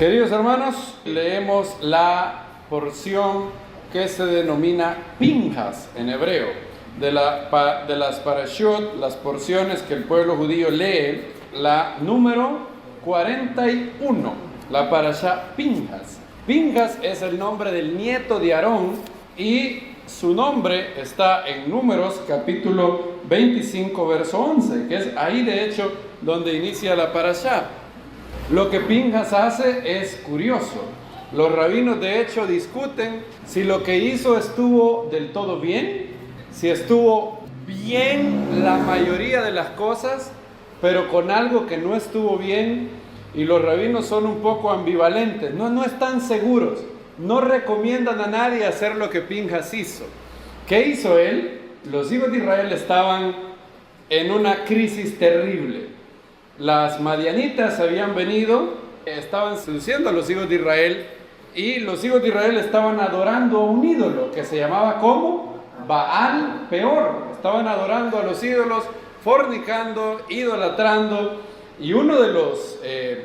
Queridos hermanos, leemos la porción que se denomina Pinjas en hebreo, de las parashot, las porciones que el pueblo judío lee, la número 41, la parashá Pinjas. Pinjas es el nombre del nieto de Aarón y su nombre está en Números capítulo 25 verso 11, que es ahí de hecho donde inicia la parashá. Lo que Pinjas hace es curioso. Los rabinos de hecho discuten si lo que hizo estuvo del todo bien, si estuvo bien la mayoría de las cosas, pero con algo que no estuvo bien, y los rabinos son un poco ambivalentes, no están seguros, no recomiendan a nadie hacer lo que Pinjas hizo. ¿Qué hizo él? Los hijos de Israel estaban en una crisis terrible. Las madianitas habían venido, estaban seduciendo a los hijos de Israel, y los hijos de Israel estaban adorando a un ídolo que se llamaba ¿cómo? Baal Peor. Estaban adorando a los ídolos, fornicando, idolatrando, y uno de los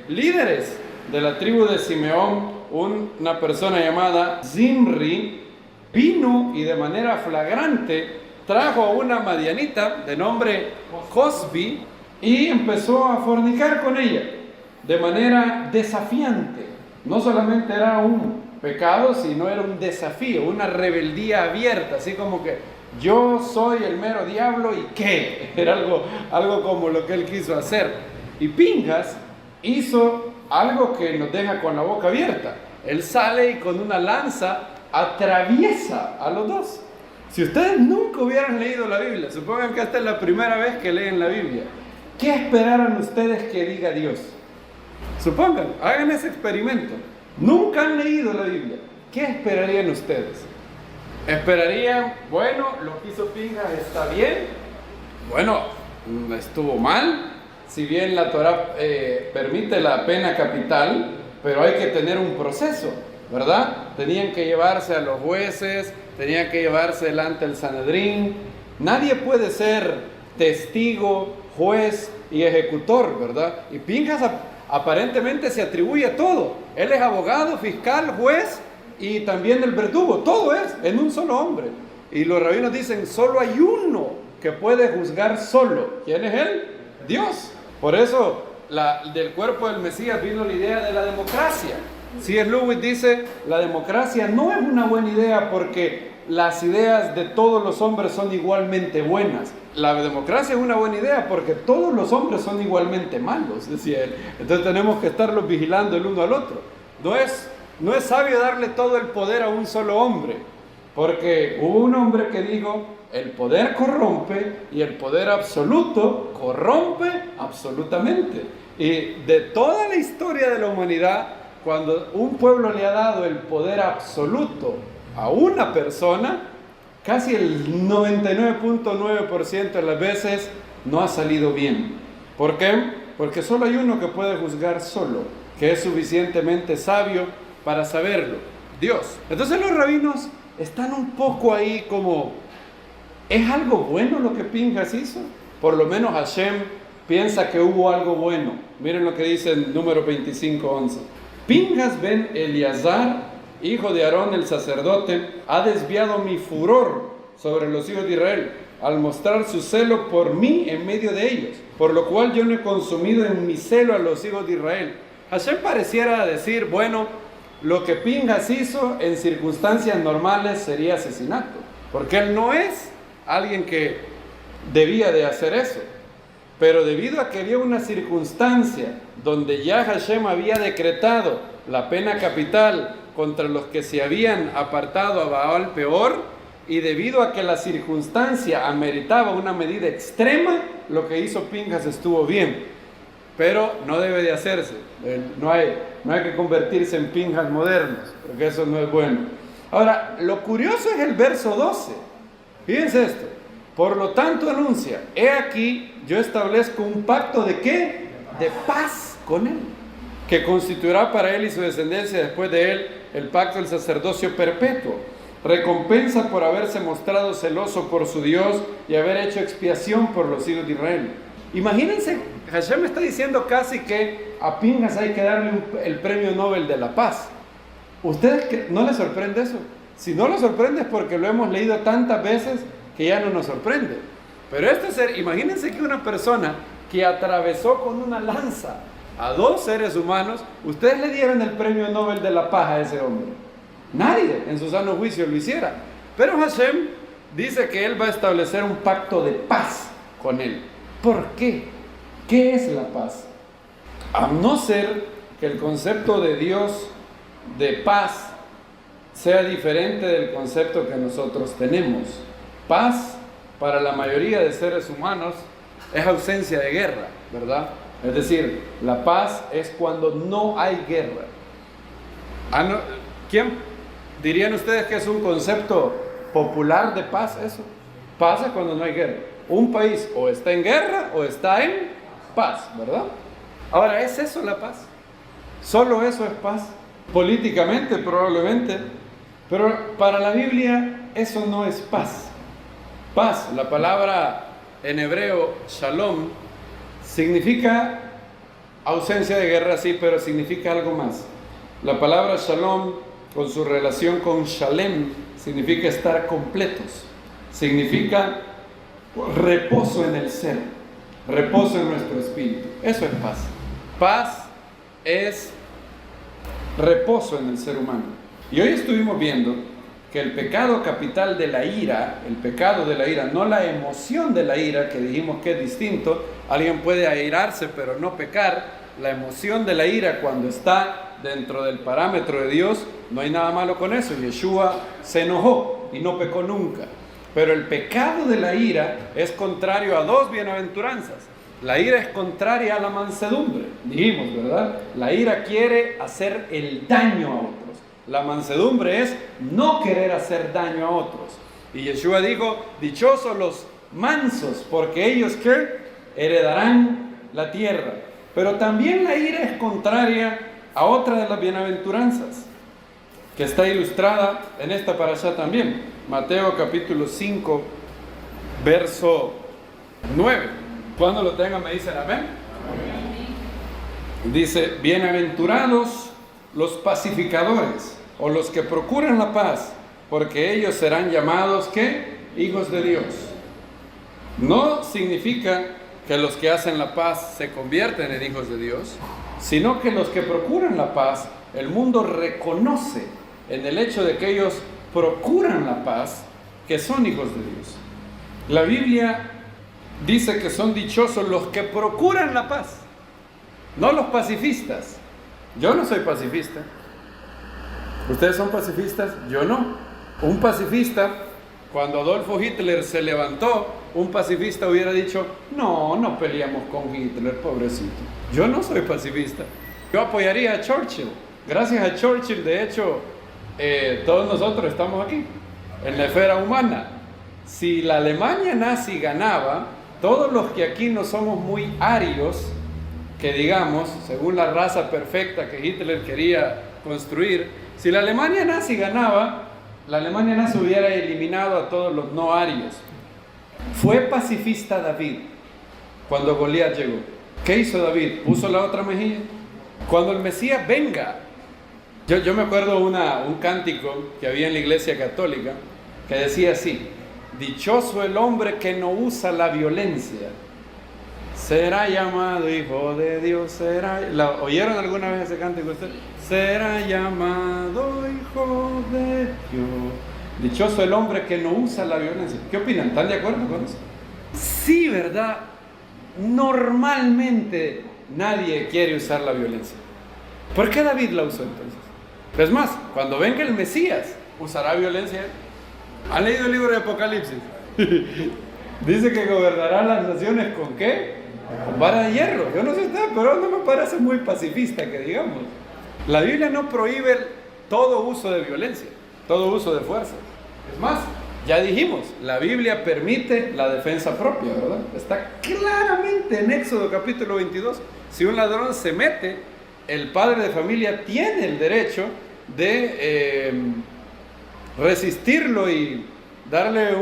líderes de la tribu de Simeón, una persona llamada Zimri, vino y de manera flagrante trajo a una madianita de nombre Cosbi y empezó a fornicar con ella de manera desafiante. No solamente era un pecado, sino era un desafío, una rebeldía abierta, así como que yo soy el mero diablo y ¿qué? Era algo como lo que él quiso hacer. Y Pinjas hizo algo que nos deja con la boca abierta. Él sale y con una lanza atraviesa a los dos. Si ustedes nunca hubieran leído la Biblia, supongan que esta es la primera vez que leen la Biblia, ¿qué esperaran ustedes que diga Dios? Supongan, hagan ese experimento. Nunca han leído la Biblia. ¿Qué esperarían ustedes? ¿Esperarían, bueno, lo que hizo Pinjas está bien? Bueno, estuvo mal. Si bien la Torah permite la pena capital, pero hay que tener un proceso, ¿verdad? Tenían que llevarse a los jueces, tenían que llevarse delante del Sanedrín. Nadie puede ser testigo, juez y ejecutor, ¿verdad? Y Pinjas aparentemente se atribuye a todo. Él es abogado, fiscal, juez y también el verdugo. Todo es en un solo hombre. Y los rabinos dicen, solo hay uno que puede juzgar solo. ¿Quién es él? Dios. Por eso del cuerpo del Mesías vino la idea de la democracia. C.S. Lewis dice, la democracia no es una buena idea porque las ideas de todos los hombres son igualmente buenas. La democracia es una buena idea porque todos los hombres son igualmente malos, decía él. Entonces tenemos que estarlos vigilando el uno al otro. No es sabio darle todo el poder a un solo hombre, porque hubo un hombre que dijo, el poder corrompe y el poder absoluto corrompe absolutamente. Y de toda la historia de la humanidad, cuando un pueblo le ha dado el poder absoluto a una persona, casi el 99.9% de las veces no ha salido bien. ¿Por qué? Porque solo hay uno que puede juzgar solo, que es suficientemente sabio para saberlo, Dios. Entonces los rabinos están un poco ahí como, ¿es algo bueno lo que Pinjas hizo? Por lo menos Hashem piensa que hubo algo bueno. Miren lo que dice en número 25:11. Pinjas ben Eleazar, hijo de Aarón el sacerdote, ha desviado mi furor sobre los hijos de Israel, al mostrar su celo por mí en medio de ellos, por lo cual yo no he consumido en mi celo a los hijos de Israel. Hashem pareciera decir, bueno, lo que Pinjas hizo en circunstancias normales sería asesinato, porque él no es alguien que debía de hacer eso. Pero debido a que había una circunstancia donde ya Hashem había decretado la pena capital contra los que se habían apartado a Baal Peor, y debido a que la circunstancia ameritaba una medida extrema, lo que hizo Pinjas estuvo bien, pero no debe de hacerse. No hay que convertirse en Pinjas modernos, porque eso no es bueno. Ahora, lo curioso es el verso 12. Fíjense esto. Por lo tanto anuncia, he aquí, yo establezco un pacto ¿de qué? De paz con él, que constituirá para él y su descendencia después de él el pacto del sacerdocio perpetuo, recompensa por haberse mostrado celoso por su Dios y haber hecho expiación por los hijos de Israel. Imagínense, Hashem está diciendo casi que a Pinjas hay que darle el premio Nobel de la Paz. ¿Ustedes no les sorprende eso? Si no les sorprende es porque lo hemos leído tantas veces que ya no nos sorprende. Pero imagínense que una persona que atravesó con una lanza a 2 seres humanos, ustedes le dieron el premio Nobel de la Paz a ese hombre. Nadie en su sano juicio lo hiciera. Pero Hashem dice que Él va a establecer un pacto de paz con él. ¿Por qué? ¿Qué es la paz? A no ser que el concepto de Dios de paz sea diferente del concepto que nosotros tenemos. Paz, para la mayoría de seres humanos, es ausencia de guerra, ¿verdad? Es decir, la paz es cuando no hay guerra. ¿Quién dirían ustedes que es un concepto popular de paz eso? Paz es cuando no hay guerra. Un país o está en guerra o está en paz, ¿verdad? Ahora, ¿es eso la paz? ¿Solo eso es paz? Políticamente probablemente, pero para la Biblia eso no es paz. Paz, la palabra en hebreo shalom, significa ausencia de guerra, sí, pero significa algo más. La palabra shalom, con su relación con shalem, significa estar completos, significa reposo en el ser, reposo en nuestro espíritu. Eso es paz. Paz es reposo en el ser humano. Y hoy estuvimos viendo que el pecado capital de la ira, el pecado de la ira, no la emoción de la ira, que dijimos que es distinto. Alguien puede airarse pero no pecar. La emoción de la ira, cuando está dentro del parámetro de Dios, no hay nada malo con eso. Yeshua se enojó y no pecó nunca. Pero el pecado de la ira es contrario a 2 bienaventuranzas. La ira es contraria a la mansedumbre, dijimos, ¿verdad? La ira quiere hacer el daño a otros. La mansedumbre es no querer hacer daño a otros. Y Yeshua dijo, dichosos los mansos, porque ellos ¿qué? Heredarán la tierra. Pero también la ira es contraria a otra de las bienaventuranzas, que está ilustrada en esta parashá también. Mateo capítulo 5, verso 9. Cuando lo tengan me dicen amén. Dice, bienaventurados los pacificadores, o los que procuran la paz, porque ellos serán llamados, ¿qué? Hijos de Dios. No significa que los que hacen la paz se convierten en hijos de Dios, sino que los que procuran la paz, el mundo reconoce en el hecho de que ellos procuran la paz, que son hijos de Dios. La Biblia dice que son dichosos los que procuran la paz, no los pacifistas. Yo no soy pacifista. ¿Ustedes son pacifistas? Yo no. Un pacifista, cuando Adolfo Hitler se levantó, un pacifista hubiera dicho, no peleamos con Hitler, pobrecito. Yo no soy pacifista. Yo apoyaría a Churchill. Gracias a Churchill, de hecho, todos nosotros estamos aquí, en la esfera humana. Si la Alemania nazi ganaba, todos los que aquí no somos muy arios, que digamos, según la raza perfecta que Hitler quería construir, si la Alemania nazi ganaba, la Alemania nazi hubiera eliminado a todos los no arios. Fue pacifista David cuando Goliat llegó. ¿Qué hizo David? Puso la otra mejilla. Cuando el Mesías venga, yo me acuerdo un cántico que había en la iglesia católica que decía así: dichoso el hombre que no usa la violencia, será llamado hijo de Dios. ¿Oyeron alguna vez ese cántico usted? Será llamado hijo de Dios. Dichoso el hombre que no usa la violencia. ¿Qué opinan? ¿Están de acuerdo con eso? Sí, ¿verdad? Normalmente nadie quiere usar la violencia. ¿Por qué David la usó entonces? Es más, cuando venga el Mesías, ¿usará violencia? ¿Han leído el libro de Apocalipsis? Dice que gobernará las naciones ¿con qué? Con vara de hierro. Yo no sé usted, pero no me parece muy pacifista que digamos. La Biblia no prohíbe todo uso de violencia, todo uso de fuerza. Es más, ya dijimos, la Biblia permite la defensa propia, ¿verdad? Está claramente en Éxodo capítulo 22. Si un ladrón se mete, el padre de familia tiene el derecho de resistirlo y darle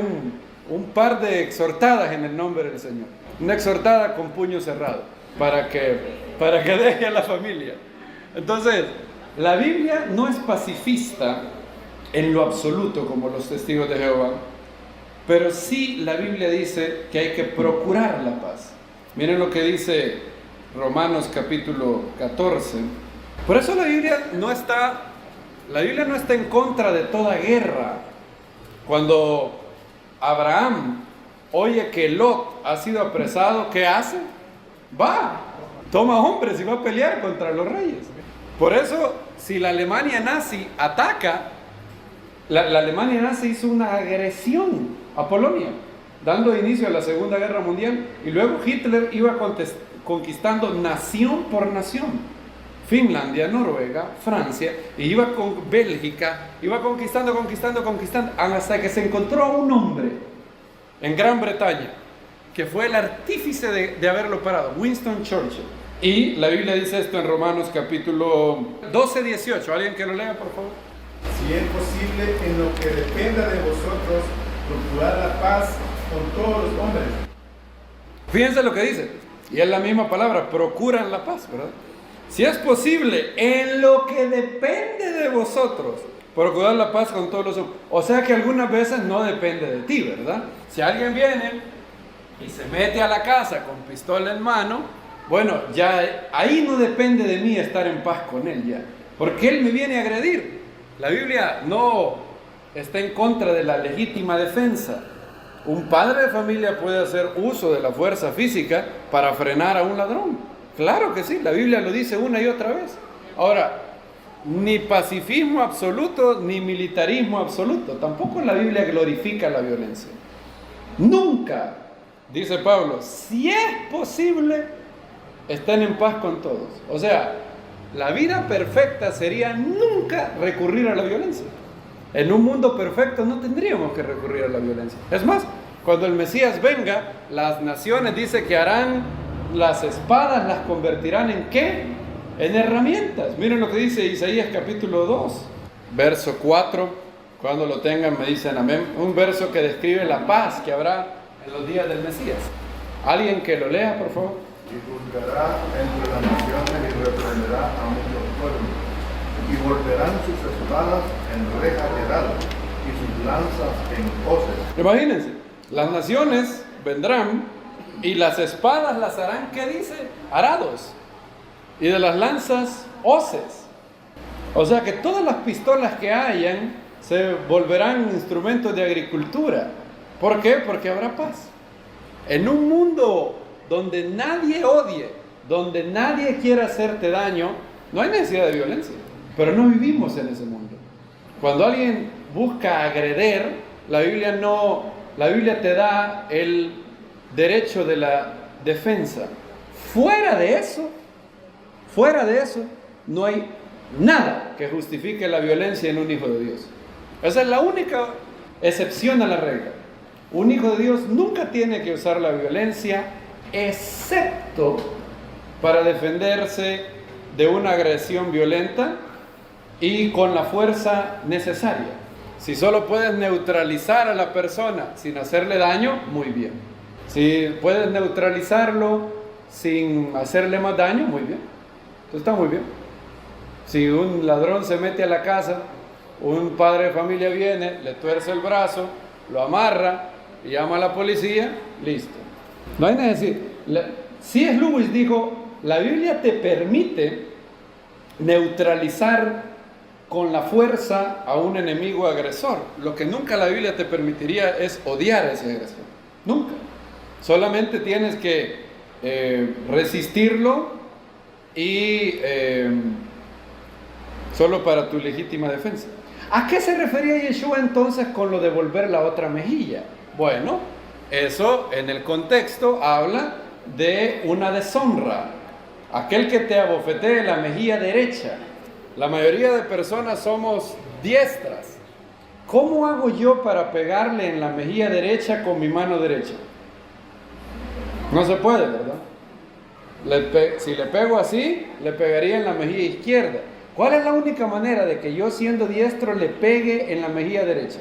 un par de exhortadas en el nombre del Señor. Una exhortada con puño cerrado, para que deje a la familia. Entonces, la Biblia no es pacifista en lo absoluto como los testigos de Jehová, pero sí la Biblia dice que hay que procurar la paz. Miren lo que dice Romanos capítulo 14. Por eso la Biblia no está en contra de toda guerra. Cuando Abraham oye que Lot ha sido apresado, ¿qué hace? Va, toma hombres y va a pelear contra los reyes. Por eso, si la Alemania nazi ataca, la Alemania nazi hizo una agresión a Polonia, dando inicio a la Segunda Guerra Mundial, y luego Hitler iba conquistando nación por nación. Finlandia, Noruega, Francia, y iba con Bélgica, iba conquistando, hasta que se encontró a un hombre en Gran Bretaña, que fue el artífice de haberlo parado, Winston Churchill. Y la Biblia dice esto en Romanos capítulo 12, 18. ¿Alguien que lo lea, por favor? Si es posible, en lo que dependa de vosotros, procurar la paz con todos los hombres. Fíjense lo que dice, y es la misma palabra, procuran la paz, ¿verdad? Si es posible, en lo que depende de vosotros, procurar la paz con todos los hombres. O sea que algunas veces no depende de ti, ¿verdad? Si alguien viene y se mete a la casa con pistola en mano, bueno, ya ahí no depende de mí estar en paz con él ya, porque él me viene a agredir. La Biblia no está en contra de la legítima defensa. Un padre de familia puede hacer uso de la fuerza física para frenar a un ladrón. Claro que sí, la Biblia lo dice una y otra vez. Ahora, ni pacifismo absoluto, ni militarismo absoluto. Tampoco la Biblia glorifica la violencia. Nunca, dice Pablo, si es posible, estén en paz con todos. O sea, la vida perfecta sería nunca recurrir a la violencia. En un mundo perfecto no tendríamos que recurrir a la violencia. Es más, cuando el Mesías venga, las naciones dice que harán las espadas, las convertirán ¿en qué? En herramientas. Miren lo que dice Isaías capítulo 2, verso 4. Cuando lo tengan me dicen amén. Un verso que describe la paz que habrá en los días del Mesías. ¿Alguien que lo lea, por favor? Y juzgará entre las naciones y reprenderá a muchos pueblos. Y volverán sus espadas en rejas de heraldo y sus lanzas en hoces. Imagínense, las naciones vendrán y las espadas las harán, ¿qué dice? Arados. Y de las lanzas, hoces. O sea que todas las pistolas que hayan se volverán instrumentos de agricultura. ¿Por qué? Porque habrá paz. En un mundo donde nadie odie, donde nadie quiera hacerte daño, no hay necesidad de violencia. Pero no vivimos en ese mundo. Cuando alguien busca agreder, la Biblia te da el derecho de la defensa. Fuera de eso, no hay nada que justifique la violencia en un hijo de Dios. Esa es la única excepción a la regla. Un hijo de Dios nunca tiene que usar la violencia, excepto para defenderse de una agresión violenta y con la fuerza necesaria. Si solo puedes neutralizar a la persona sin hacerle daño, muy bien. Si puedes neutralizarlo sin hacerle más daño, muy bien. Entonces está muy bien. Si un ladrón se mete a la casa, un padre de familia viene, le tuerce el brazo, lo amarra y llama a la policía, listo. No hay necesidad. C.S. Lewis dijo, la Biblia te permite neutralizar con la fuerza a un enemigo agresor. Lo que nunca la Biblia te permitiría es odiar a ese agresor. Nunca. Solamente tienes que resistirlo y solo para tu legítima defensa. ¿A qué se refería Yeshua entonces con lo de volver la otra mejilla? Bueno, eso en el contexto habla de una deshonra. Aquel que te abofetee la mejilla derecha. La mayoría de personas somos diestras. ¿Cómo hago yo para pegarle en la mejilla derecha con mi mano derecha? No se puede, ¿verdad? Si le pego así, le pegaría en la mejilla izquierda. ¿Cuál es la única manera de que yo, siendo diestro, le pegue en la mejilla derecha?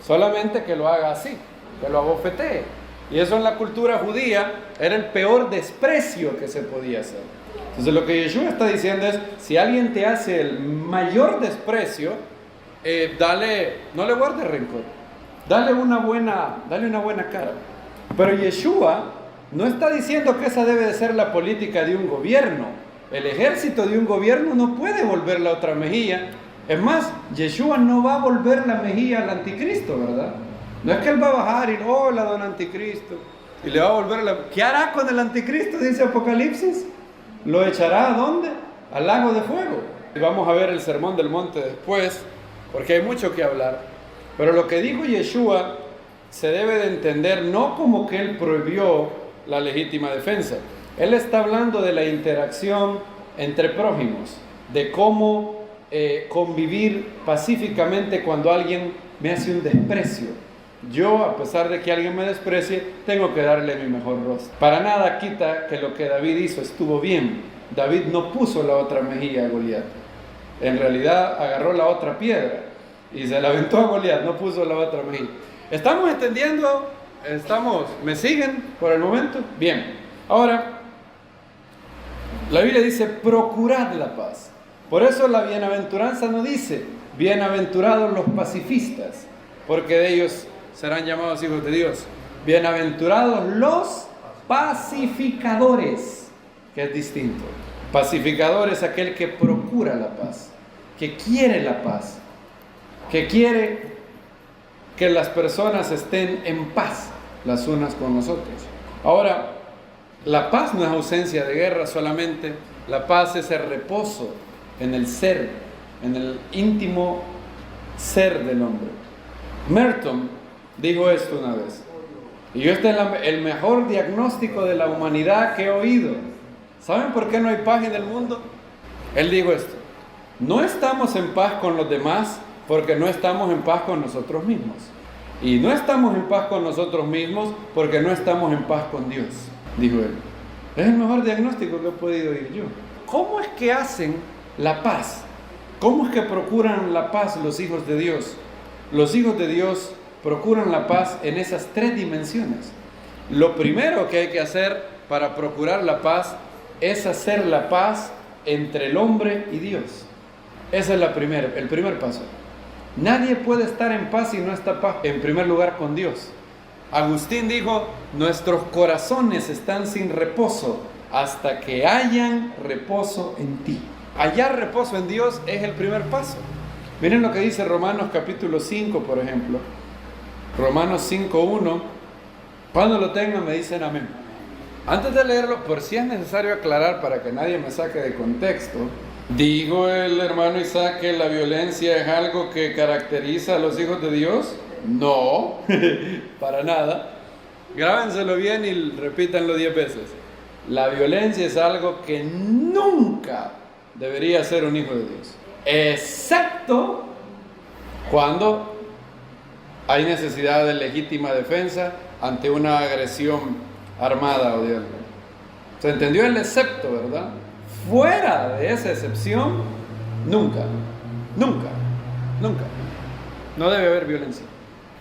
Solamente que lo haga así, que lo abofetee. Y eso en la cultura judía era el peor desprecio que se podía hacer. Entonces lo que Yeshua está diciendo es, si alguien te hace el mayor desprecio, no le guardes rencor. Dale una buena cara. Pero Yeshua no está diciendo que esa debe de ser la política de un gobierno. El ejército de un gobierno no puede volver la otra mejilla. Es más, Yeshua no va a volver la mejilla al anticristo, ¿verdad? No es que él va a bajar y hola don anticristo y le va a volver ¿Qué hará con el anticristo? Dice Apocalipsis. ¿Lo echará a dónde? Al lago de fuego. Y vamos a ver el sermón del monte después, porque hay mucho que hablar. Pero lo que dijo Yeshua se debe de entender no como que él prohibió la legítima defensa. Él está hablando de la interacción entre prójimos, de cómo convivir pacíficamente cuando alguien me hace un desprecio. Yo, a pesar de que alguien me desprecie, tengo que darle mi mejor rostro. Para nada quita que lo que David hizo estuvo bien. David no puso la otra mejilla a Goliat. En realidad agarró la otra piedra y se la aventó a Goliat, no puso la otra mejilla. ¿Estamos entendiendo? ¿Me siguen por el momento? Bien. Ahora, la Biblia dice, procurad la paz. Por eso la bienaventuranza no dice, bienaventurados los pacifistas, porque de ellos serán llamados hijos de Dios. Bienaventurados los pacificadores, que es distinto. Pacificador es aquel que procura la paz, que quiere la paz, que quiere que las personas estén en paz las unas con las otras. Ahora, la paz no es ausencia de guerra solamente, la paz es el reposo en el ser, en el íntimo ser del hombre. Merton dijo esto una vez, y este es el mejor diagnóstico de la humanidad que he oído. ¿Saben por qué no hay paz en el mundo? Él dijo esto: no estamos en paz con los demás porque no estamos en paz con nosotros mismos, y no estamos en paz con nosotros mismos porque no estamos en paz con Dios, dijo él. Es el mejor diagnóstico que he podido oír yo. ¿Cómo es que hacen la paz? ¿Cómo es que procuran la paz los hijos de Dios? Los hijos de Dios procuran la paz en esas tres dimensiones. Lo primero que hay que hacer para procurar la paz es hacer la paz entre el hombre y Dios. Ese es el primer paso. Nadie puede estar en paz si no está paz en primer lugar con Dios. Agustín dijo, nuestros corazones están sin reposo hasta que hayan reposo en ti. Hallar reposo en Dios es el primer paso. Miren lo que dice Romanos capítulo 5, por ejemplo. Romanos 5:1. Cuando lo tengan me dicen amén. Antes de leerlo, por si es necesario aclarar para que nadie me saque de contexto, ¿dijo el hermano Isaac que la violencia es algo que caracteriza a los hijos de Dios? No, para nada. Grábenselo bien y repítanlo 10 veces. La violencia es algo que nunca debería ser un hijo de Dios, excepto cuando hay necesidad de legítima defensa ante una agresión armada o de algo. ¿Se entendió el excepto, verdad? Fuera de esa excepción, nunca. No debe haber violencia.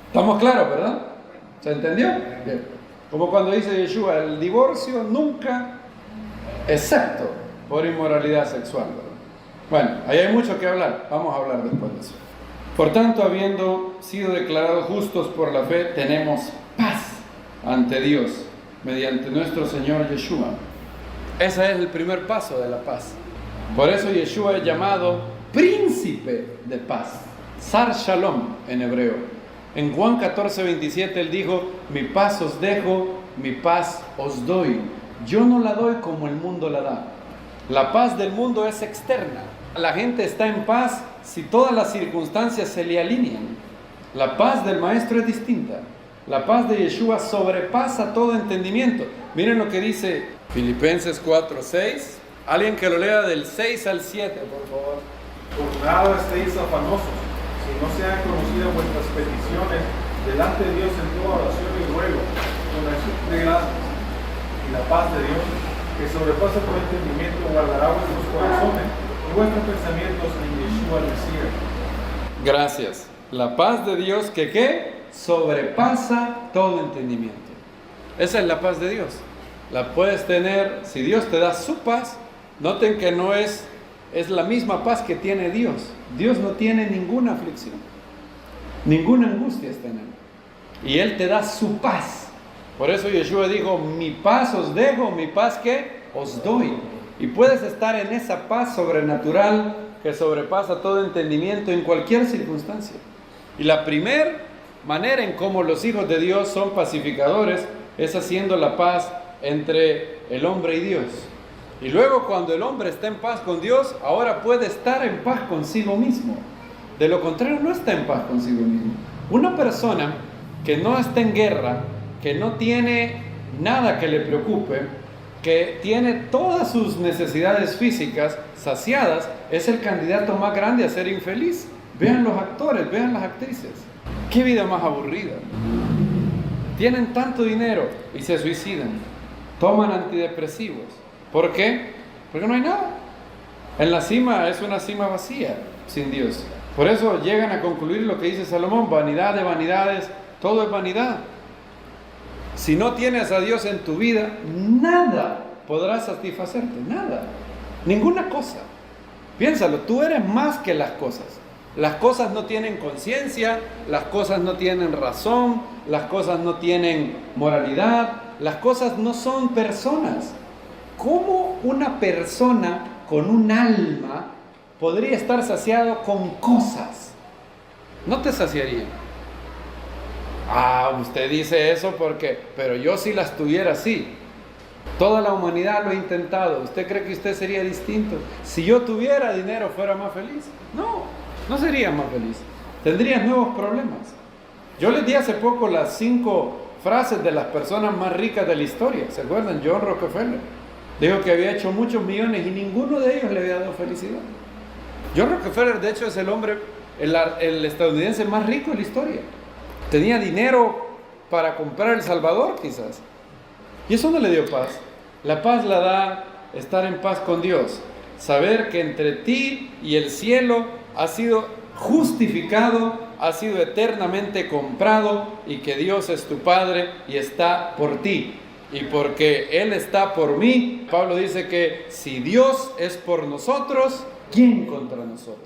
¿Estamos claros, verdad? ¿Se entendió? Bien. Como cuando dice Yeshua, el divorcio nunca, excepto por inmoralidad sexual, ¿verdad? Bueno, ahí hay mucho que hablar. Vamos a hablar después de eso. Por tanto, habiendo sido declarados justos por la fe, tenemos paz ante Dios mediante nuestro Señor Yeshua. Ese es el primer paso de la paz. Por eso Yeshua es llamado príncipe de paz, Sar Shalom en hebreo. En Juan 14:27 él dijo, mi paz os dejo, mi paz os doy. Yo no la doy como el mundo la da. La paz del mundo es externa. La gente está en paz si todas las circunstancias se le alinean. La paz del Maestro es distinta. La paz de Yeshua sobrepasa todo entendimiento. Miren lo que dice Filipenses 4:6. Alguien que lo lea del 6 al 7, por favor. Por nada estéis afanosos, si no sean conocidas vuestras peticiones delante de Dios en toda oración y ruego, con acción de gracias. Y la paz de Dios, que sobrepasa todo entendimiento, guardará vuestros corazones y vuestros pensamientos en Yeshua el Mesías. Gracias. La paz de Dios que ¿qué? Sobrepasa todo entendimiento. Esa es la paz de Dios. La puedes tener, si Dios te da su paz, noten que no es la misma paz que tiene Dios. Dios no tiene ninguna aflicción, ninguna angustia está en Él. Y Él te da su paz. Por eso Yeshua dijo, mi paz os dejo, mi paz que os doy. Y puedes estar en esa paz sobrenatural que sobrepasa todo entendimiento en cualquier circunstancia. Y la primera manera en cómo los hijos de Dios son pacificadores es haciendo la paz entre el hombre y Dios. Y luego cuando el hombre está en paz con Dios, ahora puede estar en paz consigo mismo. De lo contrario, no está en paz consigo mismo. Una persona que no está en guerra, que no tiene nada que le preocupe, que tiene todas sus necesidades físicas saciadas, es el candidato más grande a ser infeliz. Vean los actores, vean las actrices. Qué vida más aburrida. Tienen tanto dinero y se suicidan. Toman antidepresivos. ¿Por qué? Porque no hay nada. En la cima es una cima vacía, sin Dios. Por eso llegan a concluir lo que dice Salomón: vanidad de vanidades, todo es vanidad. Si no tienes a Dios en tu vida, nada podrá satisfacerte, nada, ninguna cosa. Piénsalo, tú eres más que las cosas. Las cosas no tienen conciencia, las cosas no tienen razón, las cosas no tienen moralidad, las cosas no son personas. ¿Cómo una persona con un alma podría estar saciado con cosas? No te saciaría. Usted dice eso pero yo si las tuviera así. Toda la humanidad lo ha intentado. ¿Usted cree que usted sería distinto? Si yo tuviera dinero, ¿fuera más feliz? No sería más feliz. Tendrías nuevos problemas. Yo les di hace poco las 5 frases de las personas más ricas de la historia. ¿Se acuerdan? John Rockefeller dijo que había hecho muchos millones y ninguno de ellos le había dado felicidad. John Rockefeller, de hecho, es el hombre, el estadounidense más rico de la historia. Tenía dinero para comprar El Salvador, quizás. Y eso no le dio paz. La paz la da estar en paz con Dios. Saber que entre ti y el cielo has sido justificado, has sido eternamente comprado y que Dios es tu Padre y está por ti. Y porque Él está por mí, Pablo dice que si Dios es por nosotros, ¿quién contra nosotros?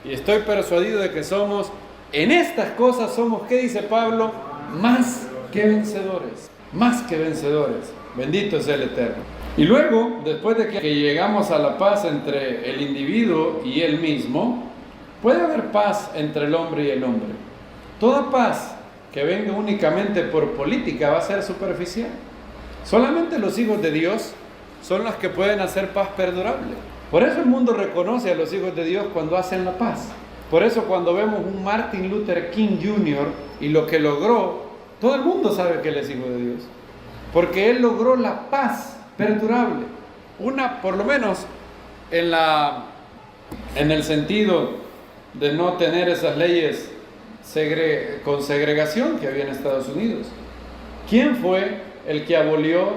Y estoy persuadido de que somos, en estas cosas somos, ¿qué dice Pablo? Más que vencedores. Más que vencedores. Bendito sea el Eterno. Y luego, después de que llegamos a la paz entre el individuo y él mismo, puede haber paz entre el hombre y el hombre. Toda paz que venga únicamente por política va a ser superficial. Solamente los hijos de Dios son los que pueden hacer paz perdurable. Por eso el mundo reconoce a los hijos de Dios cuando hacen la paz. Por eso cuando vemos un Martin Luther King Jr. y lo que logró, todo el mundo sabe que él es hijo de Dios. Porque él logró la paz perdurable. Por lo menos en el sentido de no tener esas leyes con segregación que había en Estados Unidos. ¿Quién fue el que abolió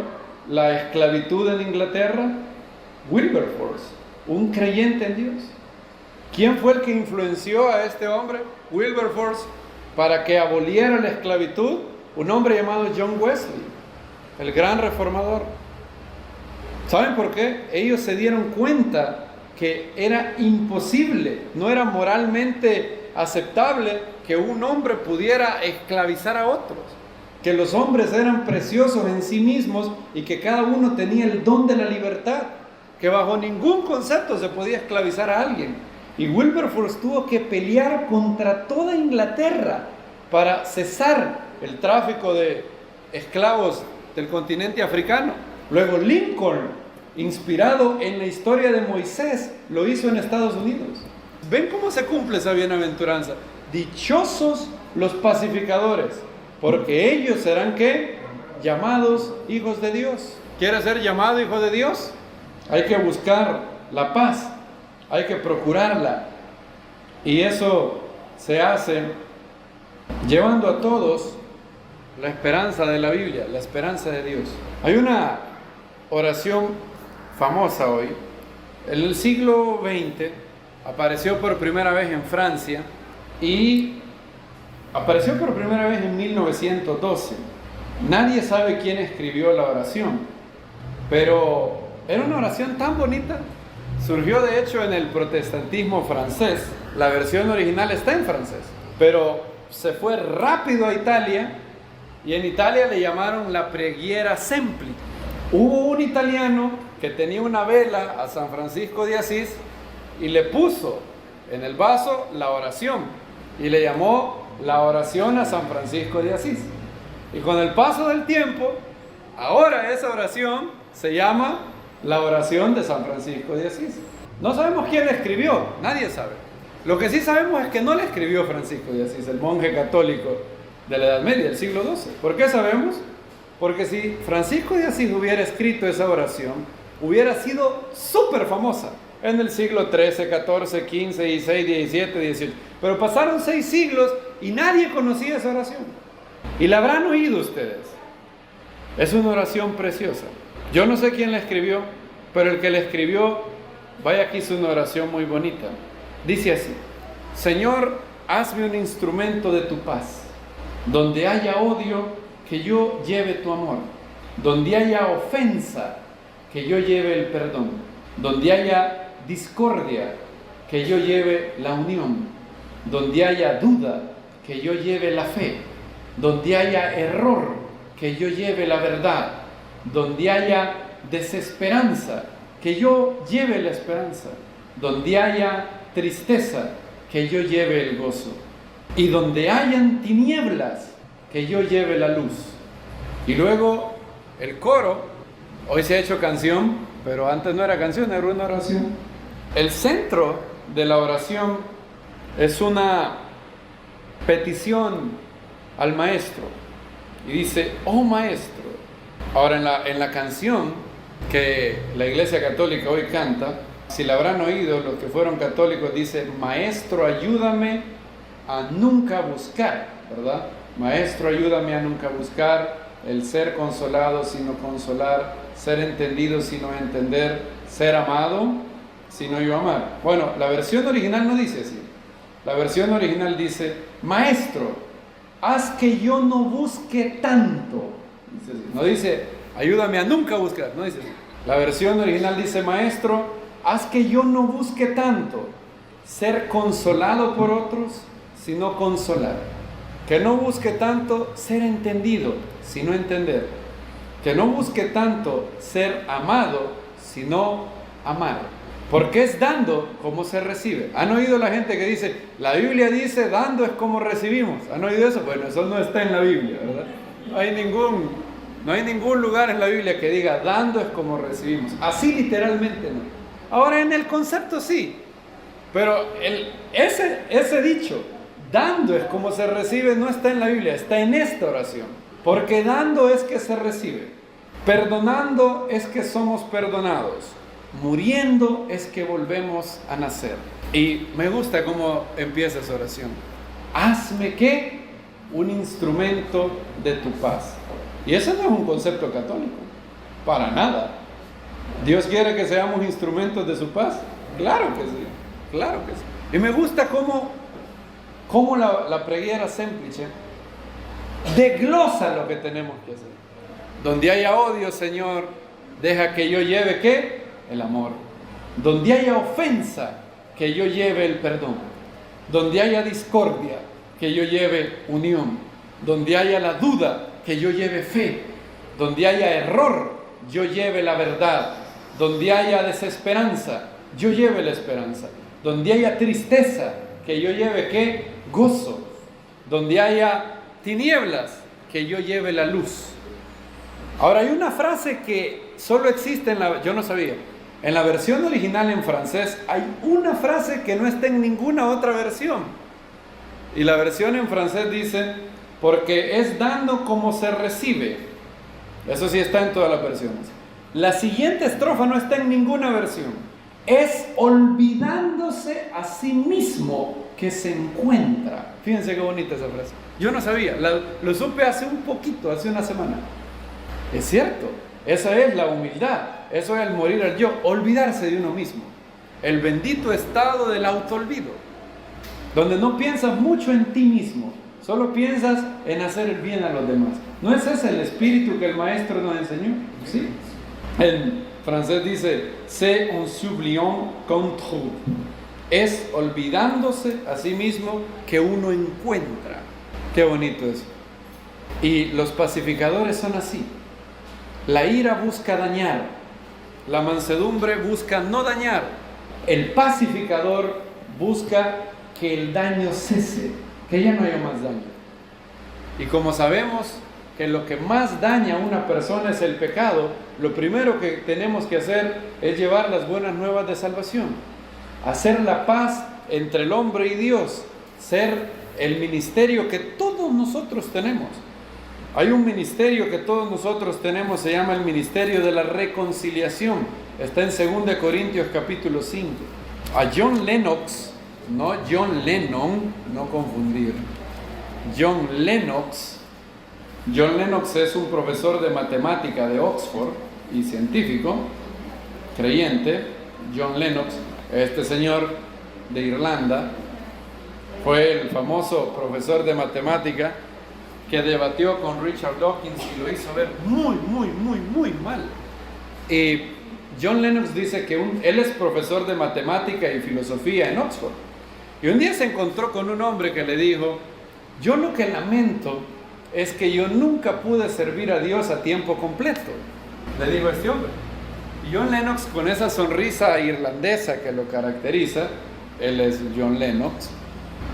la esclavitud en Inglaterra? Wilberforce, un creyente en Dios. ¿Quién fue el que influenció a este hombre, Wilberforce, para que aboliera la esclavitud? Un hombre llamado John Wesley, el gran reformador. ¿Saben por qué? Ellos se dieron cuenta que era imposible, no era moralmente aceptable que un hombre pudiera esclavizar a otros, que los hombres eran preciosos en sí mismos y que cada uno tenía el don de la libertad, que bajo ningún concepto se podía esclavizar a alguien. Y Wilberforce tuvo que pelear contra toda Inglaterra para cesar el tráfico de esclavos del continente africano. Luego Lincoln, inspirado en la historia de Moisés, lo hizo en Estados Unidos. ¿Ven cómo se cumple esa bienaventuranza? Dichosos los pacificadores, porque ellos serán, ¿qué? Llamados hijos de Dios. ¿Quieres ser llamado hijo de Dios? Hay que buscar la paz, hay que procurarla. Y eso se hace llevando a todos la esperanza de la Biblia, la esperanza de Dios. Hay una oración famosa hoy. En el siglo XX apareció por primera vez en Francia y apareció por primera vez en 1912. Nadie sabe quién escribió la oración, pero era una oración tan bonita. Surgió de hecho en el protestantismo francés. La versión original está en francés, pero se fue rápido a Italia y en Italia le llamaron la preghiera semplice. Hubo un italiano que tenía una vela a San Francisco de Asís y le puso en el vaso la oración y le llamó la oración a San Francisco de Asís. Y con el paso del tiempo, ahora esa oración se llama la oración de San Francisco de Asís. No sabemos quién la escribió, nadie sabe. Lo que sí sabemos es que no la escribió Francisco de Asís, el monje católico de la Edad Media, del siglo XII. ¿Por qué sabemos? Porque si Francisco de Asís hubiera escrito esa oración, hubiera sido súper famosa en el siglo XIII, XIV, XV, XVI, XVII, XVIII. Pero pasaron 6 siglos y nadie conocía esa oración. Y la habrán oído ustedes. Es una oración preciosa. Yo no sé quién la escribió, pero el que la escribió, vaya que hizo una oración muy bonita. Dice así: Señor, hazme un instrumento de tu paz. Donde haya odio, que yo lleve tu amor. Donde haya ofensa, que yo lleve el perdón. Donde haya discordia, que yo lleve la unión. Donde haya duda, que yo lleve la fe. Donde haya error, que yo lleve la verdad. Donde haya desesperanza, que yo lleve la esperanza. Donde haya tristeza, que yo lleve el gozo. Y donde hayan tinieblas, que yo lleve la luz. Y luego el coro, hoy se ha hecho canción, pero antes no era canción, era una oración. El centro de la oración es una petición al maestro. Y dice, oh maestro. Ahora en la canción que la Iglesia Católica hoy canta, si la habrán oído los que fueron católicos, dice, maestro, ayúdame a nunca buscar, ¿verdad? Maestro, ayúdame a nunca buscar el ser consolado sino consolar, ser entendido sino entender, ser amado sino yo amar. Bueno, la versión original no dice así. La versión original dice, maestro, haz que yo no busque tanto. Dice así. No dice, ayúdame a nunca buscar, no dice así. La versión original dice, maestro, haz que yo no busque tanto ser consolado por otros, sino consolar. Que no busque tanto ser entendido, sino entender. Que no busque tanto ser amado, sino amar. Porque es dando como se recibe. ¿Han oído la gente que dice, la Biblia dice, dando es como recibimos? ¿Han oído eso? Bueno, eso no está en la Biblia, ¿verdad? No hay ningún lugar en la Biblia que diga, dando es como recibimos. Así literalmente no. Ahora en el concepto sí. Pero ese dicho, dando es como se recibe, no está en la Biblia, está en esta oración. Porque dando es que se recibe. Perdonando es que somos perdonados. Muriendo es que volvemos a nacer. Y me gusta cómo empieza esa oración. Hazme ¿qué? Un instrumento de tu paz. Y ese no es un concepto católico, para nada. ¿Dios quiere que seamos instrumentos de su paz? Claro que sí, claro que sí. Y me gusta cómo la preghiera semplice desglosa lo que tenemos que hacer. Donde haya odio, Señor, deja que yo lleve ¿qué? El amor. Donde haya ofensa, que yo lleve el perdón. Donde haya discordia, que yo lleve unión. Donde haya la duda, que yo lleve fe. Donde haya error, yo lleve la verdad. Donde haya desesperanza, yo lleve la esperanza. Donde haya tristeza, que yo lleve ¿qué? Gozo. Donde haya tinieblas, que yo lleve la luz. Ahora hay una frase que solo existe yo no sabía. En la versión original en francés hay una frase que no está en ninguna otra versión. Y la versión en francés dice, porque es dando como se recibe. Eso sí está en todas las versiones. La siguiente estrofa no está en ninguna versión. Es olvidándose a sí mismo que se encuentra. Fíjense qué bonita esa frase. Yo no sabía, lo supe hace un poquito, hace una semana. Es cierto, esa es la humildad, eso es el morir al yo, olvidarse de uno mismo. El bendito estado del autoolvido, donde no piensas mucho en ti mismo, Solo piensas en hacer el bien a los demás. ¿No es ese el espíritu que el maestro nos enseñó? ¿Sí? En francés dice, c'est un s'oubliant contre. Es olvidándose a sí mismo que uno encuentra. Qué bonito eso. Y los pacificadores son así. La ira busca dañar. La mansedumbre busca no dañar. El pacificador busca que el daño cese, que ya no haya más daño. Y como sabemos que lo que más daña a una persona es el pecado, lo primero que tenemos que hacer es llevar las buenas nuevas de salvación, hacer la paz entre el hombre y Dios, ser el ministerio que todos nosotros tenemos. Hay un ministerio que todos nosotros tenemos, se llama el ministerio de la reconciliación. Está en 2 Corintios capítulo 5. A John Lennox, no John Lennon, no confundir. John Lennox es un profesor de matemática de Oxford y científico, creyente. John Lennox, este señor de Irlanda, fue el famoso profesor de matemática que debatió con Richard Dawkins y lo hizo ver muy mal. Y John Lennox dice que él es profesor de matemática y filosofía en Oxford. Y un día se encontró con un hombre que le dijo, yo lo que lamento es que yo nunca pude servir a Dios a tiempo completo, le dijo este hombre. Y John Lennox, con esa sonrisa irlandesa que lo caracteriza, él es John Lennox,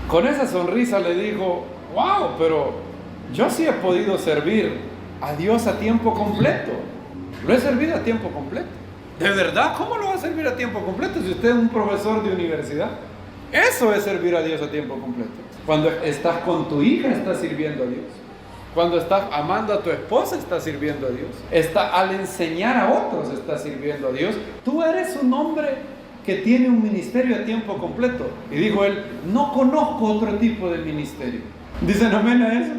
con esa sonrisa le dijo, wow, pero yo sí he podido servir a Dios a tiempo completo. Lo he servido a tiempo completo. ¿De verdad? ¿Cómo lo va a servir a tiempo completo si usted es un profesor de universidad? Eso es servir a Dios a tiempo completo. Cuando estás con tu hija, estás sirviendo a Dios. Cuando estás amando a tu esposa, estás sirviendo a Dios. Al enseñar a otros, estás sirviendo a Dios. Tú eres un hombre que tiene un ministerio a tiempo completo. Y dijo él, no conozco otro tipo de ministerio. ¿Dicen amén a eso?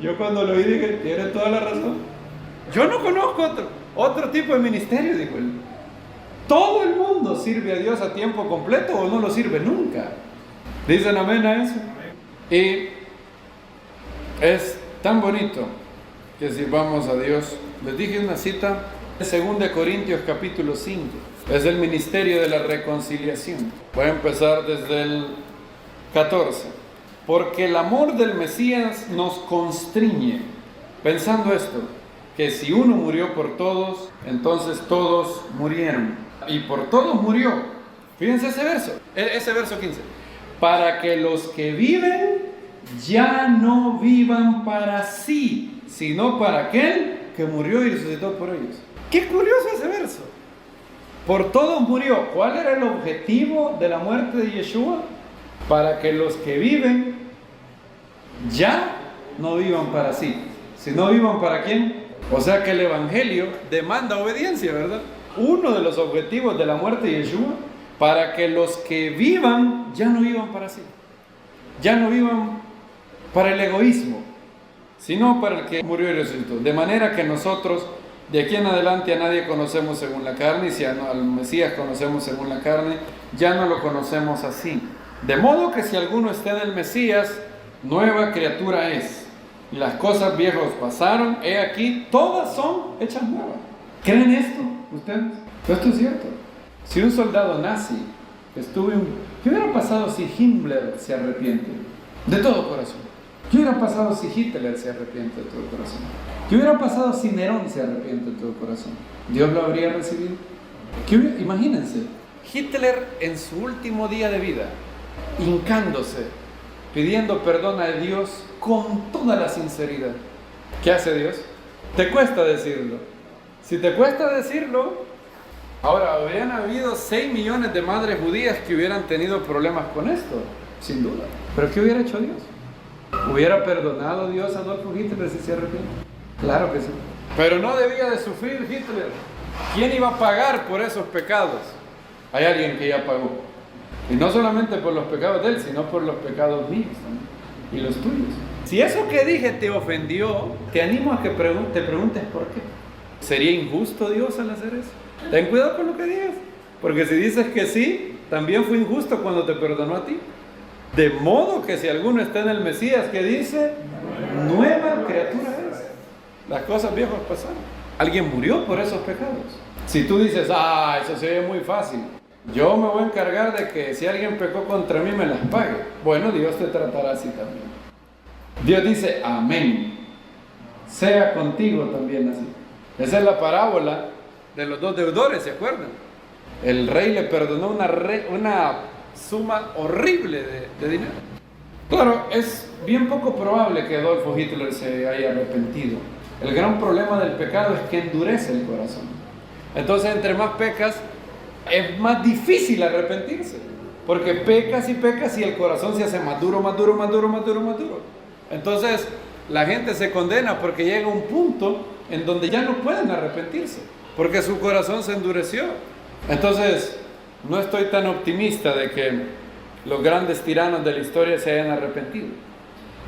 Yo cuando lo oí dije, tiene toda la razón. Yo no conozco otro tipo de ministerio, dijo él. Todo el mundo sirve a Dios a tiempo completo o no lo sirve nunca. ¿Dicen amén a eso? Y es tan bonito que sirvamos a Dios. Les dije una cita de 2 Corintios capítulo 5. Es el ministerio de la reconciliación. Voy a empezar desde el 14. Porque el amor del Mesías nos constriñe, pensando esto, que si uno murió por todos, entonces todos murieron. Y por todos murió. Fíjense ese verso 15. Para que los que viven ya no vivan para sí, sino para aquel que murió y resucitó por ellos. Qué curioso ese verso. Por todos murió. ¿Cuál era el objetivo de la muerte de Yeshua? Para que los que viven ya no vivan para sí, sino vivan para quién. O sea que el Evangelio demanda obediencia, ¿verdad? Uno de los objetivos de la muerte de Yeshua, para que los que vivan ya no vivan para sí, ya no vivan para el egoísmo, sino para el que murió y resucitó. De manera que nosotros de aquí en adelante a nadie conocemos según la carne, y si al Mesías conocemos según la carne, ya no lo conocemos así. De modo que si alguno está en el Mesías, nueva criatura es. Las cosas viejas pasaron, he aquí, todas son hechas nuevas. ¿Creen esto ustedes? Esto es cierto. Si un soldado nazi ¿qué hubiera pasado si Himmler se arrepiente? De todo corazón. ¿Qué hubiera pasado si Hitler se arrepiente de todo corazón? ¿Qué hubiera pasado si Nerón se arrepiente de todo corazón? ¿Dios lo habría recibido? Imagínense, Hitler en su último día de vida, hincándose, pidiendo perdón a Dios con toda la sinceridad. ¿Qué hace Dios? Te cuesta decirlo. Si te cuesta decirlo, ahora habrían habido 6 millones de madres judías que hubieran tenido problemas con esto, sin duda. ¿Pero qué hubiera hecho Dios? ¿Hubiera perdonado Dios a Adolfo Hitler si se arrepiente? Claro que sí. Pero no debía de sufrir Hitler. ¿Quién iba a pagar por esos pecados? Hay alguien que ya pagó. Y no solamente por los pecados de él, sino por los pecados míos también, y los tuyos. Si eso que dije te ofendió, te animo a que te preguntes por qué. ¿Sería injusto Dios al hacer eso? Ten cuidado con lo que digas, porque si dices que sí, también fue injusto cuando te perdonó a ti. De modo que si alguno está en el Mesías, ¿qué dice? Nueva criatura es. Las cosas viejas pasaron. Alguien murió por esos pecados. Si tú dices, eso se ve muy fácil, yo me voy a encargar de que si alguien pecó contra mí me las pague. Bueno, Dios te tratará así también. Dios dice, amén. Sea contigo también así. Esa es la parábola de los dos deudores, ¿se acuerdan? El rey le perdonó una suma horrible de dinero. Claro, es bien poco probable que Adolfo Hitler se haya arrepentido. El gran problema del pecado es que endurece el corazón. Entonces, entre más pecas, es más difícil arrepentirse. Porque pecas y pecas y el corazón se hace más duro, más duro, más duro, más duro, más duro. Entonces, la gente se condena porque llega un punto en donde ya no pueden arrepentirse, porque su corazón se endureció. Entonces, no estoy tan optimista de que los grandes tiranos de la historia se hayan arrepentido.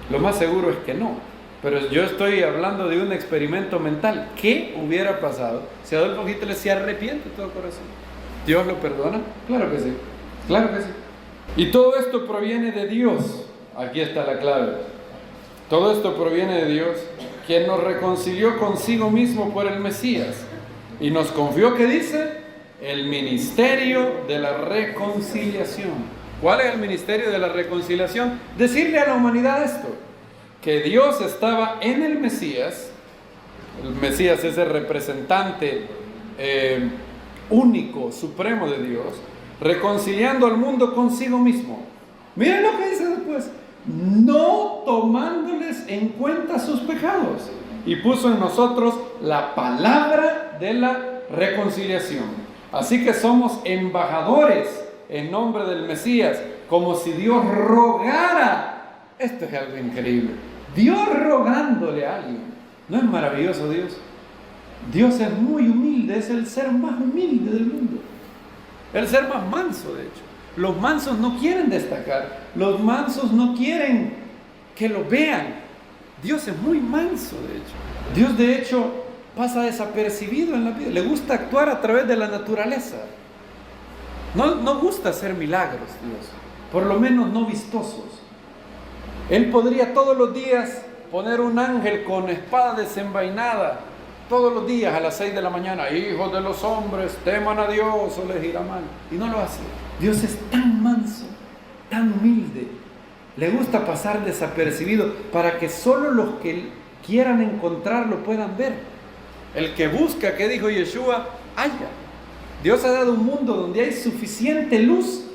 Lo más seguro es que no. Pero yo estoy hablando de un experimento mental. ¿Qué hubiera pasado si Adolfo Hitler se arrepiente de todo corazón? ¿Dios lo perdona? Claro que sí. Claro que sí. Y todo esto proviene de Dios. Aquí está la clave. Todo esto proviene de Dios, quien nos reconcilió consigo mismo por el Mesías y nos confió, ¿qué dice? El ministerio de la reconciliación. ¿Cuál es el ministerio de la reconciliación? Decirle a la humanidad esto, que Dios estaba en el Mesías. El Mesías es el representante único, supremo de Dios, reconciliando al mundo consigo mismo. Miren lo que dice después. No tomándoles en cuenta sus pecados, y puso en nosotros la palabra de la reconciliación. Así que somos embajadores en nombre del Mesías, como si Dios rogara. Esto es algo increíble. Dios rogándole a alguien. ¿No es maravilloso Dios? Dios es muy humilde, es el ser más humilde del mundo, el ser más manso, de hecho. Los mansos no quieren destacar, los mansos no quieren que lo vean. Dios es muy manso, de hecho. Dios, de hecho, pasa desapercibido en la vida. Le gusta actuar a través de la naturaleza. No gusta hacer milagros, Dios, por lo menos no vistosos. Él podría todos los días poner un ángel con espada desenvainada, todos los días a las 6 de la mañana, hijos de los hombres, teman a Dios o les irá mal. Y no lo hace. Dios es tan manso, tan humilde. Le gusta pasar desapercibido para que solo los que quieran encontrarlo puedan ver. El que busca, ¿qué dijo Yeshua? Haya. Dios ha dado un mundo donde hay suficiente luz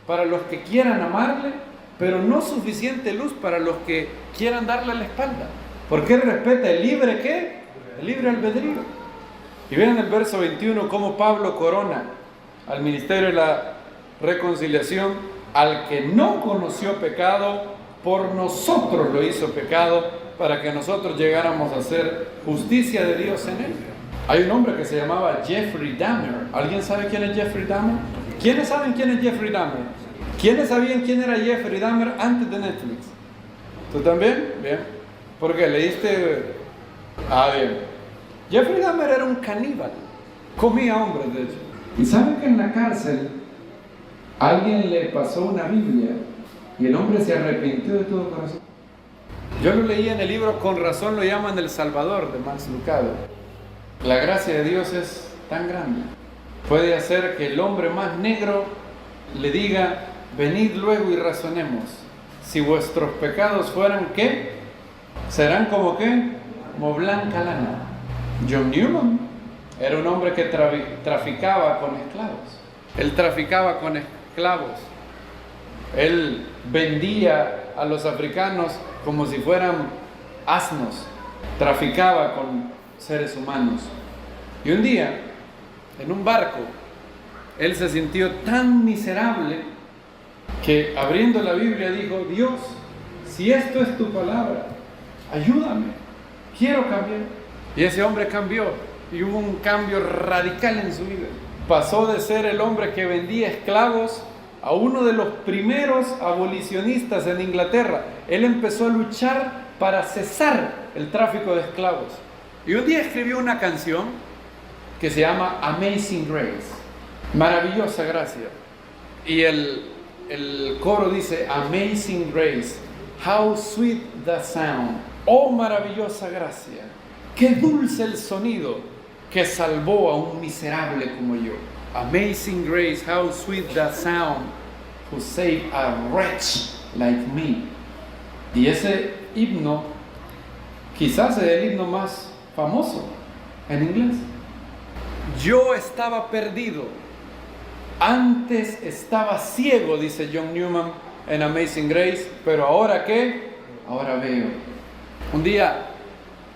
para los que quieran amarle, pero no suficiente luz para los que quieran darle la espalda. Porque Él respeta el libre, ¿qué? El libre albedrío. Y vean el verso 21 cómo Pablo corona al ministerio de la reconciliación: al que no conoció pecado, por nosotros lo hizo pecado, para que nosotros llegáramos a ser justicia de Dios en él. Hay un hombre que se llamaba Jeffrey Dahmer. ¿Alguien sabe quién es Jeffrey Dahmer? ¿Quiénes saben quién es Jeffrey Dahmer? ¿Quiénes sabían quién era Jeffrey Dahmer antes de Netflix? ¿Tú también? Bien. ¿Por qué? ¿Leíste? Bien. Jeffrey Dahmer era un caníbal. Comía hombres, de hecho. ¿Y saben que en la cárcel alguien le pasó una Biblia y el hombre se arrepintió de todo corazón? Yo lo leí en el libro Con razón lo llaman El Salvador, de Max Lucado. La gracia de Dios es tan grande. Puede hacer que el hombre más negro le diga: venid luego y razonemos. Si vuestros pecados fueran, ¿qué? Serán como ¿qué? Como blanca lana. John Newman era un hombre que traficaba con esclavos. Él traficaba con esclavos. Él vendía a los africanos como si fueran asnos. Traficaba con seres humanos. Y un día, en un barco, él se sintió tan miserable que, abriendo la Biblia, dijo: Dios, si esto es tu palabra, ayúdame, quiero cambiar. Y ese hombre cambió, y hubo un cambio radical en su vida. Pasó de ser el hombre que vendía esclavos a uno de los primeros abolicionistas en Inglaterra. Él empezó a luchar para cesar el tráfico de esclavos. Y un día escribió una canción que se llama Amazing Grace, maravillosa gracia. Y el el coro dice, Amazing Grace, how sweet the sound, oh maravillosa gracia, qué dulce el sonido que salvó a un miserable como yo. Amazing Grace, how sweet the sound, who saved a wretch like me. Y ese himno quizás es el himno más famoso en inglés. Yo estaba perdido, antes estaba ciego, dice John Newman en Amazing Grace, pero ahora ¿qué? Ahora veo. Un día,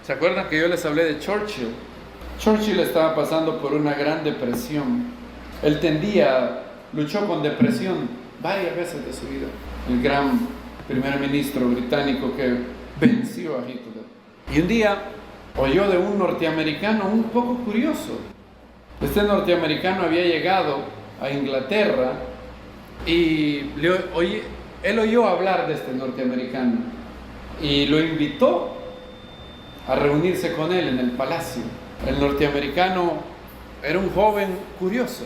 ¿se acuerdan que yo les hablé de Churchill? Churchill estaba pasando por una gran depresión. Él luchó con depresión varias veces de su vida. El gran primer ministro británico que venció a Hitler. Y un día oyó de un norteamericano un poco curioso. Este norteamericano había llegado a Inglaterra y él oyó hablar de este norteamericano y lo invitó a reunirse con él en el palacio. El norteamericano era un joven curioso.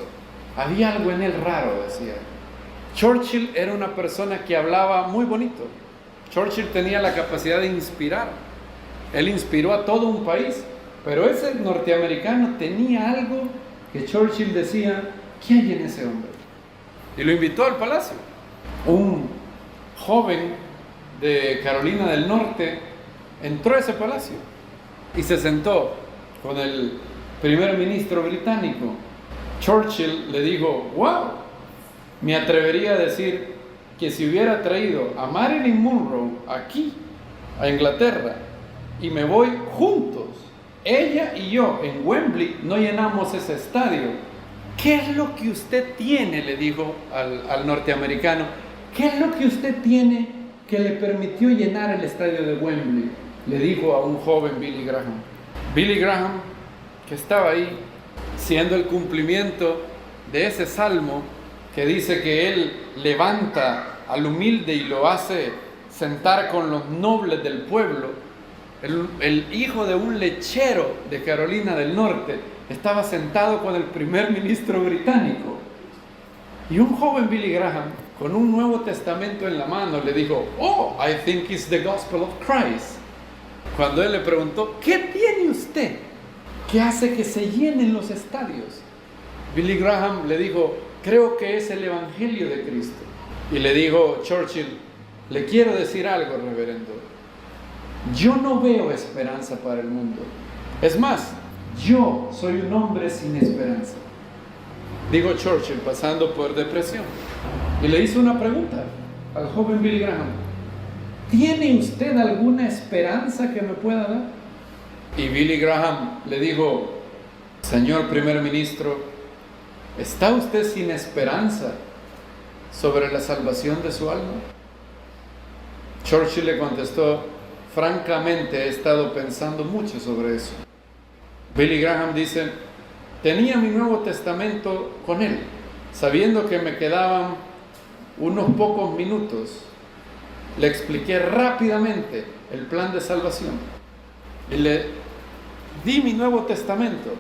Había algo en él raro, decía. Churchill era una persona que hablaba muy bonito. Churchill tenía la capacidad de inspirar. Él inspiró a todo un país. Pero ese norteamericano tenía algo que Churchill decía, ¿qué hay en ese hombre? Y lo invitó al palacio. Un joven de Carolina del Norte entró a ese palacio y se sentó con el primer ministro británico. Churchill le dijo, wow, me atrevería a decir que si hubiera traído a Marilyn Monroe aquí, a Inglaterra, y me voy juntos, ella y yo, en Wembley, no llenamos ese estadio. ¿Qué es lo que usted tiene? Le dijo al norteamericano. ¿Qué es lo que usted tiene que le permitió llenar el estadio de Wembley? Le dijo a un joven Billy Graham. Billy Graham, que estaba ahí, siendo el cumplimiento de ese salmo que dice que él levanta al humilde y lo hace sentar con los nobles del pueblo. El hijo de un lechero de Carolina del Norte estaba sentado con el primer ministro británico. Y un joven Billy Graham, con un Nuevo Testamento en la mano, le dijo, oh, I think it's the gospel of Christ. Cuando él le preguntó, ¿qué tiene usted que hace que se llenen los estadios? Billy Graham le dijo, creo que es el evangelio de Cristo. Y le dijo Churchill, le quiero decir algo, reverendo. Yo no veo esperanza para el mundo. Es más, yo soy un hombre sin esperanza. Dijo Churchill, pasando por depresión. Y le hizo una pregunta al joven Billy Graham. ¿Tiene usted alguna esperanza que me pueda dar? Y Billy Graham le dijo, señor primer ministro, ¿está usted sin esperanza sobre la salvación de su alma? Churchill le contestó, francamente he estado pensando mucho sobre eso. Billy Graham dice, tenía mi Nuevo Testamento con él, sabiendo que me quedaban unos pocos minutos. Le expliqué rápidamente el plan de salvación y le di mi Nuevo Testamento.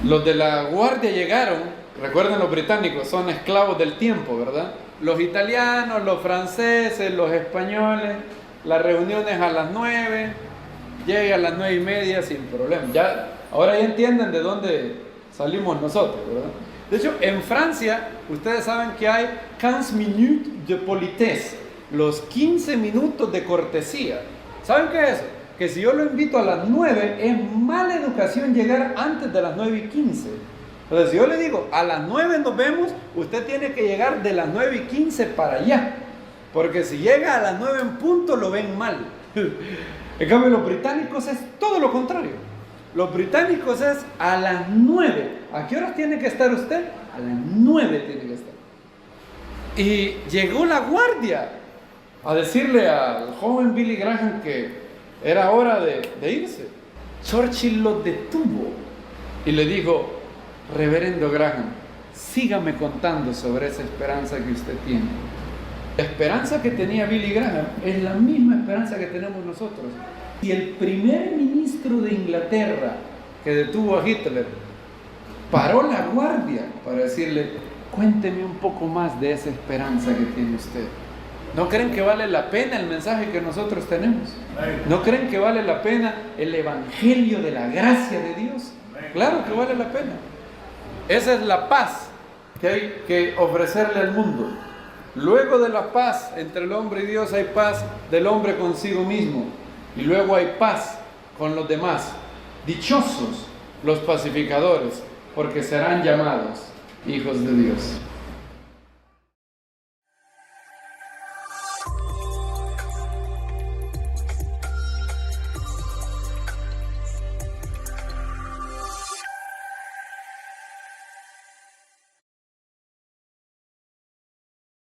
Los de la guardia llegaron, recuerden, los británicos son esclavos del tiempo, ¿verdad? Los italianos, los franceses, los españoles, las reuniones a las 9, llega a las 9:30 sin problema. Ahora ya entienden de dónde salimos nosotros, ¿verdad? De hecho, en Francia, ustedes saben que hay 15 minutes de politesse, los 15 minutos de cortesía. ¿Saben qué es eso? Que si yo lo invito a las 9, es mala educación llegar antes de las 9:15. Entonces, si yo le digo, a las 9 nos vemos, usted tiene que llegar de las 9:15 para allá. Porque si llega a las 9 en punto, lo ven mal. En cambio, los británicos es todo lo contrario. Los británicos es a las 9. ¿A qué horas tiene que estar usted? A las 9 tiene que estar. Y llegó la guardia a decirle al joven Billy Graham que era hora de irse. Churchill lo detuvo y le dijo, reverendo Graham, sígame contando sobre esa esperanza que usted tiene. La esperanza que tenía Billy Graham es la misma esperanza que tenemos nosotros. Y el primer ministro de Inglaterra que detuvo a Hitler paró la guardia para decirle, Cuénteme un poco más de esa esperanza que tiene usted. ¿No creen que vale la pena el mensaje que nosotros tenemos? ¿No creen que vale la pena el evangelio de la gracia de Dios? Claro que vale la pena. Esa es la paz que hay que ofrecerle al mundo. Luego de la paz entre el hombre y Dios hay paz del hombre consigo mismo. Y luego hay paz con los demás. Dichosos los pacificadores, porque serán llamados hijos de Dios.